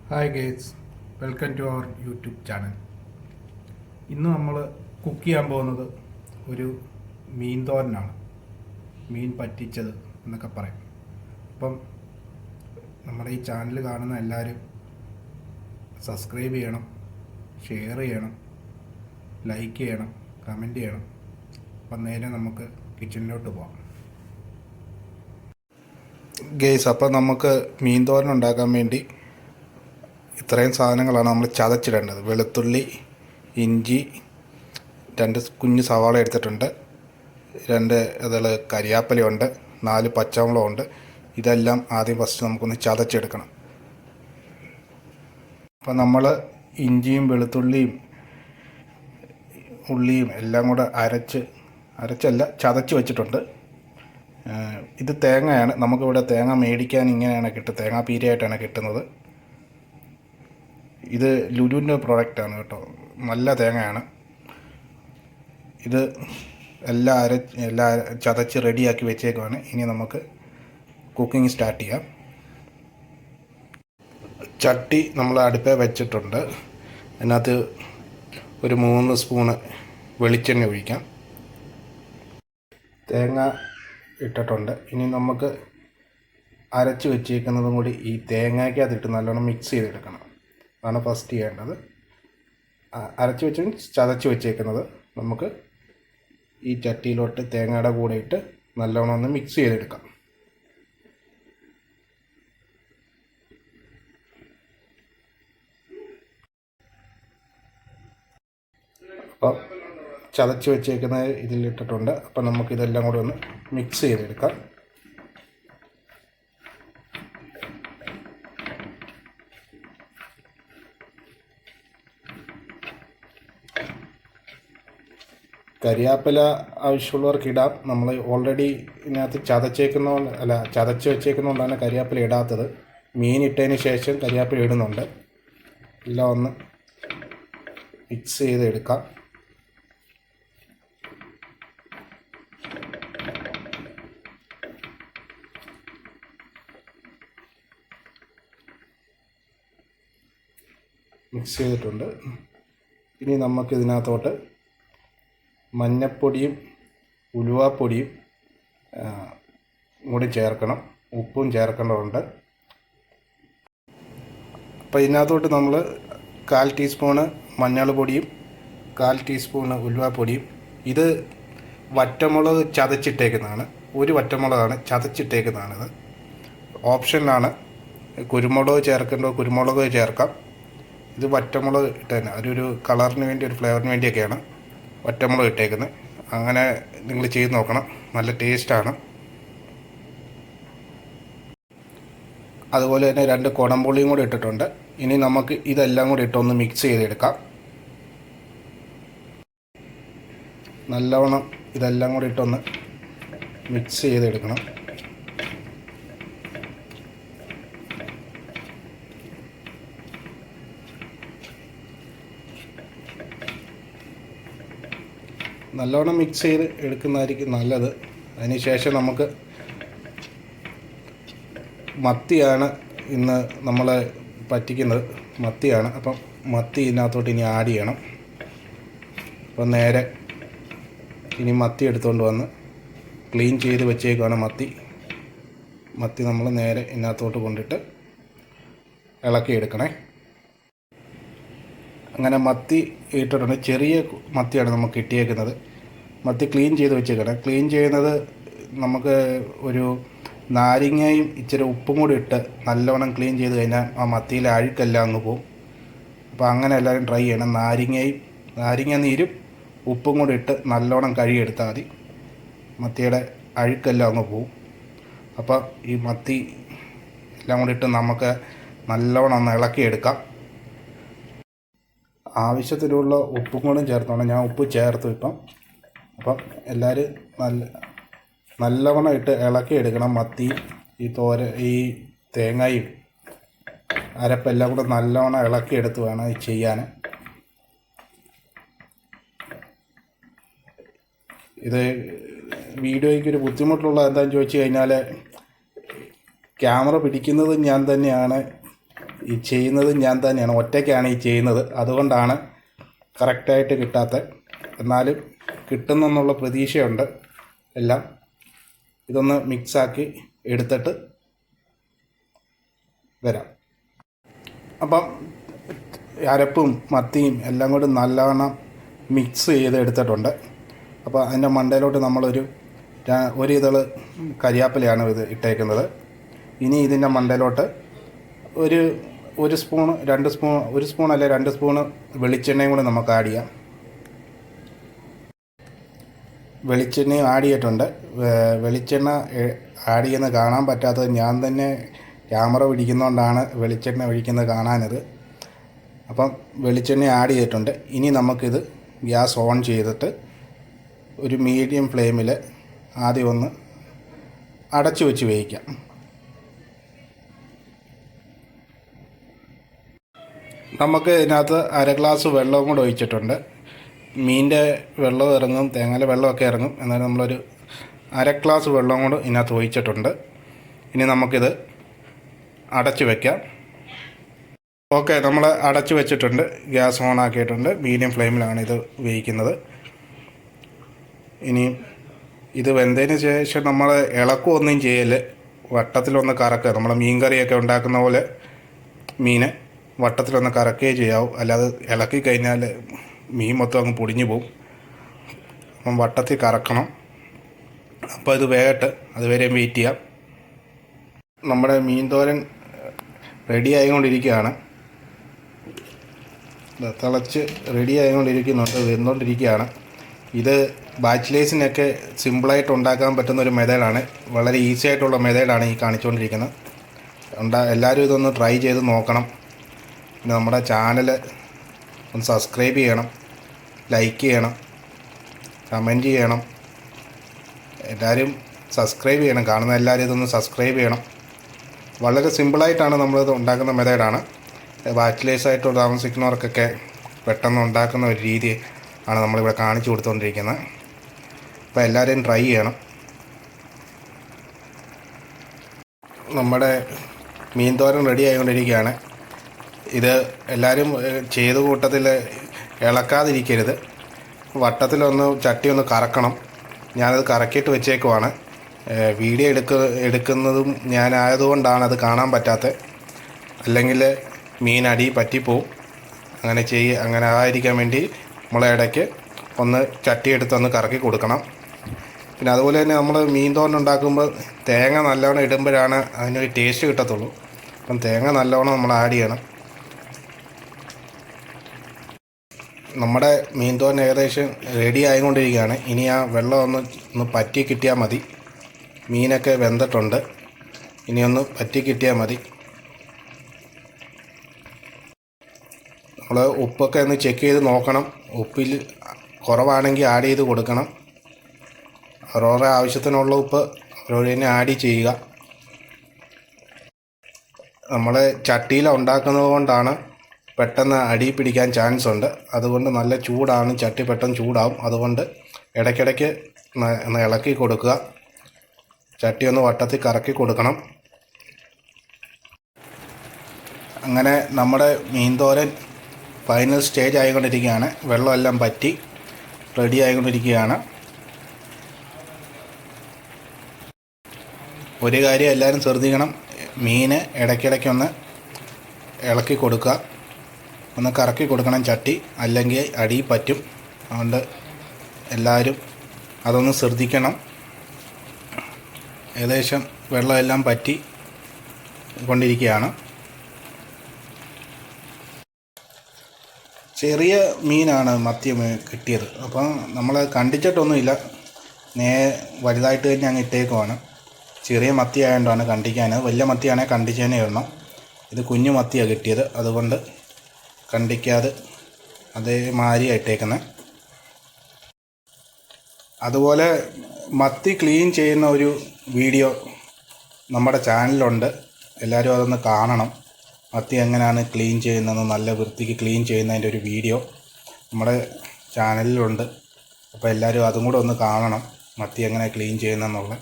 Hi guys, welcome to our YouTube channel. ഇന്ന് നമ്മൾ cook ചെയ്യാൻ പോകുന്നത് ഒരു മീൻ തോരനാണ്. മീൻ പറ്റിച്ചത് എന്നൊക്കെ പറയും. അപ്പം നമ്മുടെ ഈ ചാനൽ കാണുന്ന എല്ലാവരും സബ്സ്ക്രൈബ് ചെയ്യണം, ഷെയർ ചെയ്യണം, ലൈക്ക് ചെയ്യണം, കമൻറ്റ് ചെയ്യണം. അപ്പം നേരെ നമുക്ക് കിച്ചണിലോട്ട് പോകാം. ഗേസ്, അപ്പം നമുക്ക് മീൻ തോരൻ ഉണ്ടാക്കാൻ വേണ്ടി ഇത്രയും സാധനങ്ങളാണ് നമ്മൾ ചതച്ചിടേണ്ടത്. വെളുത്തുള്ളി, ഇഞ്ചി, 2 കുഞ്ഞ് സവാള എടുത്തിട്ടുണ്ട്, 2 ഇതള് കരിയാപ്പലയുണ്ട്, 4 പച്ചമുളകുണ്ട്. ഇതെല്ലാം ആദ്യം ഫസ്റ്റ് നമുക്കൊന്ന് ചതച്ചെടുക്കണം. അപ്പം നമ്മൾ ഇഞ്ചിയും വെളുത്തുള്ളിയും ഉള്ളിയും എല്ലാം കൂടെ അരച്ചല്ല ചതച്ച് വെച്ചിട്ടുണ്ട്. ഇത് തേങ്ങയാണ്. നമുക്കിവിടെ തേങ്ങ മേടിക്കാൻ ഇങ്ങനെയാണ് കിട്ടുന്നത്, തേങ്ങാ പീരയായിട്ടാണ് കിട്ടുന്നത്. ഇത് ലുലുവിൻ്റെ പ്രോഡക്റ്റാണ് കേട്ടോ, നല്ല തേങ്ങയാണ്. ഇത് എല്ലാം ചതച്ച് റെഡിയാക്കി വെച്ചേക്കുവാണ്. ഇനി നമുക്ക് കുക്കിംഗ് സ്റ്റാർട്ട് ചെയ്യാം. ചട്ടി നമ്മൾ അടുപ്പേ വെച്ചിട്ടുണ്ട്. അതിനകത്ത് ഒരു 3 സ്പൂണ് വെളിച്ചെണ്ണ ഒഴിക്കാം. തേങ്ങ ഇട്ടിട്ടുണ്ട്. ഇനി നമുക്ക് അരച്ച് വെച്ചേക്കുന്നതും കൂടി ഈ തേങ്ങയ്ക്കകത്തിട്ട് നല്ലോണം മിക്സ് ചെയ്തെടുക്കണം. അതാണ് ഫസ്റ്റ് ചെയ്യേണ്ടത്. അരച്ച് വെച്ച് ചതച്ച് വെച്ചേക്കുന്നത് നമുക്ക് ഈ ചട്ടിയിലോട്ട് തേങ്ങയുടെ കൂടെ ഇട്ട് നല്ലോണം ഒന്ന് മിക്സ് ചെയ്തെടുക്കാം. അപ്പോൾ ചതച്ച് വെച്ചേക്കുന്ന ഇതിലിട്ടിട്ടുണ്ട്. അപ്പം നമുക്കിതെല്ലാം കൂടെ ഒന്ന് മിക്സ് ചെയ്തെടുക്കാം. കരിയാപ്പില ആവശ്യമുള്ളവർക്ക് ഇടാം. നമ്മൾ ഓൾറെഡി ഇതിനകത്ത് ചതച്ച് വെച്ചേക്കുന്നതുകൊണ്ടാണ് കരിയാപ്പില ഇടാത്തത്. മീൻ ഇട്ടതിന് ശേഷം കരിയാപ്പില ഇടുന്നുണ്ട്. എല്ലാം ഒന്ന് മിക്സ് ചെയ്തെടുക്കാം. മിക്സ് ചെയ്തിട്ടുണ്ട്. ഇനി നമുക്കിതിനകത്തോട്ട് മഞ്ഞപ്പൊടിയും ഉലുവാപ്പൊടിയും കൂടി ചേർക്കണം, ഉപ്പും ചേർക്കേണ്ടതുണ്ട്. അപ്പോൾ ഇതിനകത്തോട്ട് നമ്മൾ 1/4 ടീസ്പൂണ് മഞ്ഞൾ പൊടിയും 1/4 ടീസ്പൂണ് ഉലുവാപ്പൊടിയും, ഇത് വറ്റമുളക് ചതച്ചിട്ടേക്കുന്നതാണ്. ഒരു വറ്റമുളകാണ് ചതച്ചിട്ടേക്കുന്നതാണിത്. ഓപ്ഷനിലാണ്. കുരുമുളക് ചേർക്കേണ്ടത് കുരുമുളക് ചേർക്കാം. ഇത് വറ്റമുളക് ഇട്ടതന്നെ, ഒരു കളറിന് വേണ്ടി, ഒരു ഫ്ലേവറിന് വേണ്ടിയൊക്കെയാണ് വറ്റമുളക് ഇട്ടേക്കുന്നത്. അങ്ങനെ നിങ്ങൾ ചെയ്ത് നോക്കണം, നല്ല ടേസ്റ്റാണ്. അതുപോലെ തന്നെ 2 കുടംപുളിയും കൂടി ഇട്ടിട്ടുണ്ട്. ഇനി നമുക്ക് ഇതെല്ലാം കൂടി ഇട്ടൊന്ന് മിക്സ് ചെയ്തെടുക്കാം. നല്ലവണ്ണം ഇതെല്ലാം കൂടി ഇട്ടൊന്ന് മിക്സ് ചെയ്തെടുക്കണം. നല്ലോണം മിക്സ് ചെയ്ത് എടുക്കുന്നതായിരിക്കും നല്ലത്. അതിനുശേഷം നമുക്ക് മത്തിയാണ് ഇന്ന് നമ്മൾ പറ്റിക്കുന്നത്, മത്തിയാണ്. അപ്പം മത്തി ഇതിനകത്തോട്ട് ഇനി ആഡ് ചെയ്യണം. അപ്പം നേരെ ഇനി മത്തി എടുത്തുകൊണ്ട് വന്ന് ക്ലീൻ ചെയ്ത് വെച്ചേക്കാണ് മത്തി നമ്മൾ നേരെ ഇതിനകത്തോട്ട് കൊണ്ടിട്ട് ഇളക്കിയെടുക്കണേ. അങ്ങനെ മത്തി ഇട്ടിട്ടുണ്ട്. ചെറിയ മത്തിയാണ് നമുക്ക് കിട്ടിയേക്കുന്നത്. മത്തി ക്ലീൻ ചെയ്ത് വെച്ചേക്കണം. ക്ലീൻ ചെയ്യുന്നത് നമുക്ക് ഒരു നാരങ്ങയും ഇച്ചിരി ഉപ്പും കൂടി ഇട്ട് നല്ലവണ്ണം ക്ലീൻ ചെയ്ത് കഴിഞ്ഞാൽ ആ മത്തിയിലെ അഴുക്കെല്ലാം അങ്ങ് പോകും. അപ്പോൾ അങ്ങനെ എല്ലാവരും ട്രൈ ചെയ്യണം. നാരങ്ങ നീരും ഉപ്പും കൂടി ഇട്ട് നല്ലവണ്ണം കഴുകിയെടുത്താൽ മതി. മത്തിയുടെ അഴുക്കെല്ലാം അങ്ങ് പോകും. അപ്പോൾ ഈ മത്തി എല്ലാം കൂടി ഇട്ട് നമുക്ക് നല്ലവണ്ണം ഒന്ന് ഇളക്കിയെടുക്കാം. ആവശ്യത്തിനുള്ള ഉപ്പും കൂടെ ചേർത്തോണം. ഞാൻ ഉപ്പ് ചേർത്തു ഇപ്പം. അപ്പം എല്ലാവരും നല്ലവണ്ണം ഇട്ട് ഇളക്കിയെടുക്കണം. മത്തി ഈ തേങ്ങയും അരപ്പെല്ലാം കൂടെ നല്ലവണ്ണം ഇളക്കിയെടുത്ത് വേണം ഇത് ചെയ്യാൻ. ഇത് വീഡിയോയ്ക്കൊരു ബുദ്ധിമുട്ടുള്ള എന്താണെന്ന് ചോദിച്ചു കഴിഞ്ഞാൽ, ക്യാമറ പിടിക്കുന്നത് ഞാൻ തന്നെയാണ്. ഈ ചെയ്യുന്നത് ഞാൻ തന്നെയാണ്, ഒറ്റയ്ക്കാണ് ഈ ചെയ്യുന്നത്. അതുകൊണ്ടാണ് കറക്റ്റായിട്ട് കിട്ടാത്തത്. എന്നാലും കിട്ടുന്നെന്നുള്ള പ്രതീക്ഷയുണ്ട്. എല്ലാം ഇതൊന്ന് മിക്സാക്കി എടുത്തിട്ട് വരാം. അപ്പം അരപ്പും മത്തിയും എല്ലാം കൂടി നല്ലവണ്ണം മിക്സ് ചെയ്ത് എടുത്തിട്ടുണ്ട്. അപ്പോൾ അതിൻ്റെ മണ്ടയിലോട്ട് നമ്മളൊരു ഇതള് കരിയാപ്പിലയാണ് ഇത് ഇട്ടേക്കുന്നത്. ഇനി ഇതിൻ്റെ മണ്ടയിലോട്ട് ഒരു സ്പൂൺ 2 സ്പൂൺ, 1 സ്പൂൺ അല്ലെ 2 സ്പൂണ് വെളിച്ചെണ്ണയും കൂടി നമുക്ക് ആഡ് ചെയ്യാം. വെളിച്ചെണ്ണയും ആഡ് ചെയ്തിട്ടുണ്ട്. വെളിച്ചെണ്ണ ആഡ് ചെയ്യുന്നത് കാണാൻ പറ്റാത്തത് ഞാൻ തന്നെ ക്യാമറ പിടിക്കുന്നതുകൊണ്ടാണ് വെളിച്ചെണ്ണ ഒഴിക്കുന്നത് കാണാനത്. അപ്പം വെളിച്ചെണ്ണ ആഡ് ചെയ്തിട്ടുണ്ട്. ഇനി നമുക്കിത് ഗ്യാസ് ഓൺ ചെയ്തിട്ട് ഒരു മീഡിയം ഫ്ലെയിമിൽ ആദ്യം ഒന്ന് അടച്ചു വെച്ച് വേവിക്കാം. നമുക്ക് ഇതിനകത്ത് 1/2 ഗ്ലാസ് വെള്ളവും കൂടെ ഒഴിച്ചിട്ടുണ്ട്. മീനിൻ്റെ വെള്ളം ഇറങ്ങും, തേങ്ങയിലെ വെള്ളമൊക്കെ ഇറങ്ങും. എന്നാലും നമ്മളൊരു 1/2 ഗ്ലാസ് വെള്ളവും കൂടെ ഇതിനകത്ത് ഒഴിച്ചിട്ടുണ്ട്. ഇനി നമുക്കിത് അടച്ചു വയ്ക്കാം. ഓക്കെ, നമ്മൾ അടച്ചു വെച്ചിട്ടുണ്ട്. ഗ്യാസ് ഓൺ ആക്കിയിട്ടുണ്ട്. മീഡിയം ഫ്ലെയിമിലാണ് ഇത് വേവിക്കുന്നത്. ഇനി ഇത് വെന്തതിന് ശേഷം നമ്മൾ ഇളക്കുകയൊന്നും ചെയ്യല്, വട്ടത്തിലൊന്ന് കറക്കുക. നമ്മൾ മീൻ കറിയൊക്കെ ഉണ്ടാക്കുന്ന പോലെ മീന് വട്ടത്തിലൊന്ന് കറക്കുകയേ ചെയ്യാവൂ. അല്ലാതെ ഇളക്കി കഴിഞ്ഞാൽ മീൻ മൊത്തം അങ്ങ് പൊടിഞ്ഞു പോവും. അപ്പം വട്ടത്തിൽ കറക്കണം. അപ്പോൾ ഇത് വേകട്ടെ, അതുവരെ വെയിറ്റ് ചെയ്യാം. നമ്മുടെ മീൻ തോരൻ റെഡി ആയിക്കൊണ്ടിരിക്കുകയാണ്. തിളച്ച് റെഡി ആയിക്കൊണ്ടിരിക്കുന്നുണ്ട്, വെന്തുകൊണ്ടിരിക്കുകയാണ്. ഇത് ബാച്ചിലേഴ്സിനൊക്കെ സിമ്പിളായിട്ട് ഉണ്ടാക്കാൻ പറ്റുന്ന ഒരു മെത്തേഡാണ്. വളരെ ഈസി ആയിട്ടുള്ള മെത്തേഡാണ് ഈ കാണിച്ചുകൊണ്ടിരിക്കുന്നത്. എല്ലാവരും ഇതൊന്ന് ട്രൈ ചെയ്ത് നോക്കണം. പിന്നെ നമ്മുടെ ചാനൽ ഒന്ന് സബ്സ്ക്രൈബ് ചെയ്യണം, ലൈക്ക് ചെയ്യണം, കമൻറ്റ് ചെയ്യണം. എല്ലാവരും സബ്സ്ക്രൈബ് ചെയ്യണം. കാണുന്ന എല്ലാവരും ഇതൊന്ന് സബ്സ്ക്രൈബ് ചെയ്യണം. വളരെ സിമ്പിളായിട്ടാണ് നമ്മളിത് ഉണ്ടാക്കുന്ന മെത്തേഡാണ്. ബാച്ചിലേഴ്സായിട്ട് താമസിക്കുന്നവർക്കൊക്കെ പെട്ടെന്ന് ഉണ്ടാക്കുന്ന ഒരു രീതി ആണ് നമ്മളിവിടെ കാണിച്ചു കൊടുത്തുകൊണ്ടിരിക്കുന്നത്. അപ്പോൾ എല്ലാവരും ട്രൈ ചെയ്യണം. നമ്മുടെ മീൻ തോരൻ റെഡി ആയിക്കൊണ്ടിരിക്കുകയാണ്. ഇത് എല്ലാവരും ചെയ്ത കൂട്ടത്തിൽ ഇളക്കാതിരിക്കരുത്. വട്ടത്തിലൊന്ന് ചട്ടി ഒന്ന് കറക്കണം. ഞാനത് കറക്കിയിട്ട് വെച്ചേക്കുവാണ്. വീഡിയോ എടുക്കുന്നതും ഞാനായതുകൊണ്ടാണ് അത് കാണാൻ പറ്റാത്തത്. അല്ലെങ്കിൽ മീൻ അടി പറ്റിപ്പോവും. അങ്ങനെ ആയിരിക്കാൻ വേണ്ടി നമ്മൾ ഇടയ്ക്ക് ഒന്ന് ചട്ടി എടുത്തൊന്ന് കറക്കി കൊടുക്കണം. പിന്നെ അതുപോലെ തന്നെ നമ്മൾ മീൻ തോരൻ ഉണ്ടാക്കുമ്പോൾ തേങ്ങ നല്ലവണ്ണം ഇടുമ്പോഴാണ് അതിനൊരു ടേസ്റ്റ് കിട്ടത്തുള്ളൂ. അപ്പം തേങ്ങ നല്ലവണ്ണം നമ്മൾ ആഡ് ചെയ്യണം. നമ്മുടെ മീൻ തോരൻ ഏകദേശം റെഡി ആയിക്കൊണ്ടിരിക്കുകയാണ്. ഇനി ആ വെള്ളം ഒന്ന് പറ്റി കിട്ടിയാൽ മതി. മീനൊക്കെ വെന്തിട്ടുണ്ട്. ഇനി ഒന്ന് പറ്റി കിട്ടിയാൽ മതി. നമ്മൾ ഉപ്പൊക്കെ ഒന്ന് ചെക്ക് ചെയ്ത് നോക്കണം. ഉപ്പിൽ കുറവാണെങ്കിൽ ആഡ് ചെയ്ത് കൊടുക്കണം. ഓരോരോ ആവശ്യത്തിനുള്ള ഉപ്പ് ഓരോരു തന്നെ ആഡ് ചെയ്യുക. നമ്മൾ ചട്ടിയിൽ ഉണ്ടാക്കുന്നത് കൊണ്ടാണ് പെട്ടെന്ന് അടി പിടിക്കാൻ ചാൻസ് ഉണ്ട്. അതുകൊണ്ട് നല്ല ചൂടാണ്, ചട്ടി പെട്ടെന്ന് ചൂടാവും. അതുകൊണ്ട് ഇടയ്ക്കിടയ്ക്ക് ഒന്ന് ഇളക്കി കൊടുക്കുക. ചട്ടി ഒന്ന് വട്ടത്തിൽ കറക്കി കൊടുക്കണം. അങ്ങനെ നമ്മുടെ മീൻ തോരൻ ഫൈനൽ സ്റ്റേജ് ആയിക്കൊണ്ടിരിക്കുകയാണ്. വെള്ളമെല്ലാം പറ്റി റെഡി ആയിക്കൊണ്ടിരിക്കുകയാണ്. ഒരു കാര്യം എല്ലാവരും ശ്രദ്ധിക്കണം, മീന് ഇടയ്ക്കിടയ്ക്കൊന്ന് ഇളക്കി കൊടുക്കുക, ഒന്ന് കറക്കി കൊടുക്കണം ചട്ടി, അല്ലെങ്കിൽ അടി പറ്റും. അതുകൊണ്ട് എല്ലാവരും അതൊന്ന് ശ്രദ്ധിക്കണം. ഏകദേശം വെള്ളമെല്ലാം പറ്റി കൊണ്ടിരിക്കുകയാണ്. ചെറിയ മീനാണ് മത്തി കിട്ടിയത്. അപ്പം നമ്മൾ കണ്ടിച്ചിട്ടൊന്നുമില്ല, വലുതായിട്ട് തന്നെ അങ്ങ് ഇട്ടേക്കുവാണ്. ചെറിയ മത്തി ആയതുകൊണ്ടാണ് കണ്ടിക്കാൻ. വലിയ മത്തിയാണെങ്കിൽ കണ്ടിച്ചേനെ ഇടണം. ഇത് കുഞ്ഞു മത്തിയാണ് കിട്ടിയത്, അതുകൊണ്ട് കണ്ടിക്കാതെ അതേമാതിരി ഇട്ടേക്കുന്നത്. അതുപോലെ മത്തി ക്ലീൻ ചെയ്യുന്ന ഒരു വീഡിയോ നമ്മുടെ ചാനലിലുണ്ട്. എല്ലാവരും അതൊന്ന് കാണണം. മത്തി എങ്ങനെയാണ് ക്ലീൻ ചെയ്യുന്നത്, നല്ല വൃത്തിക്ക് ക്ലീൻ ചെയ്യുന്നതിൻ്റെ ഒരു വീഡിയോ നമ്മുടെ ചാനലിലുണ്ട്. അപ്പോൾ എല്ലാവരും അതും കൂടെ ഒന്ന് കാണണം, മത്തി എങ്ങനെ ക്ലീൻ ചെയ്യുന്നതെന്നുള്ളത്.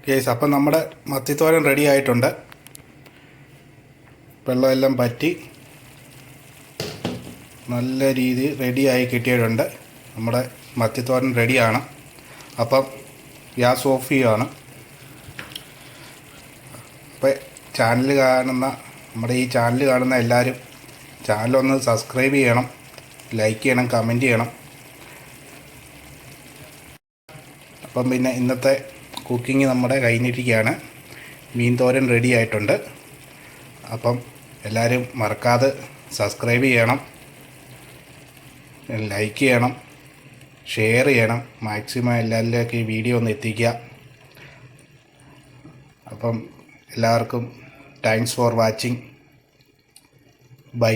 കേസ് അപ്പം നമ്മുടെ മത്തിത്തോരൻ റെഡി ആയിട്ടുണ്ട്. വെള്ളമെല്ലാം പറ്റി നല്ല രീതിയിൽ റെഡിയായി കിട്ടിയിട്ടുണ്ട്. നമ്മുടെ മത്തിത്തോരൻ റെഡിയാണ്. അപ്പം ഗ്യാസ് ഓഫ് ചെയ്യുകയാണ്. അപ്പോൾ നമ്മുടെ ഈ ചാനൽ കാണുന്ന എല്ലാവരും ചാനലൊന്ന് സബ്സ്ക്രൈബ് ചെയ്യണം, ലൈക്ക് ചെയ്യണം, കമൻറ്റ് ചെയ്യണം. അപ്പം പിന്നെ ഇന്നത്തെ കുക്കിംഗ് നമ്മുടെ കഴിഞ്ഞിരിക്കുകയാണ്. മീൻ തോരൻ റെഡി ആയിട്ടുണ്ട്. അപ്പം എല്ലാവരും മറക്കാതെ സബ്സ്ക്രൈബ് ചെയ്യണം, ലൈക്ക് ചെയ്യണം, ഷെയർ ചെയ്യണം. മാക്സിമം എല്ലാവരിലേക്ക് ഈ വീഡിയോ ഒന്ന് എത്തിക്കുക. അപ്പം എല്ലാവർക്കും താങ്ക്സ് ഫോർ വാച്ചിങ്. ബൈ.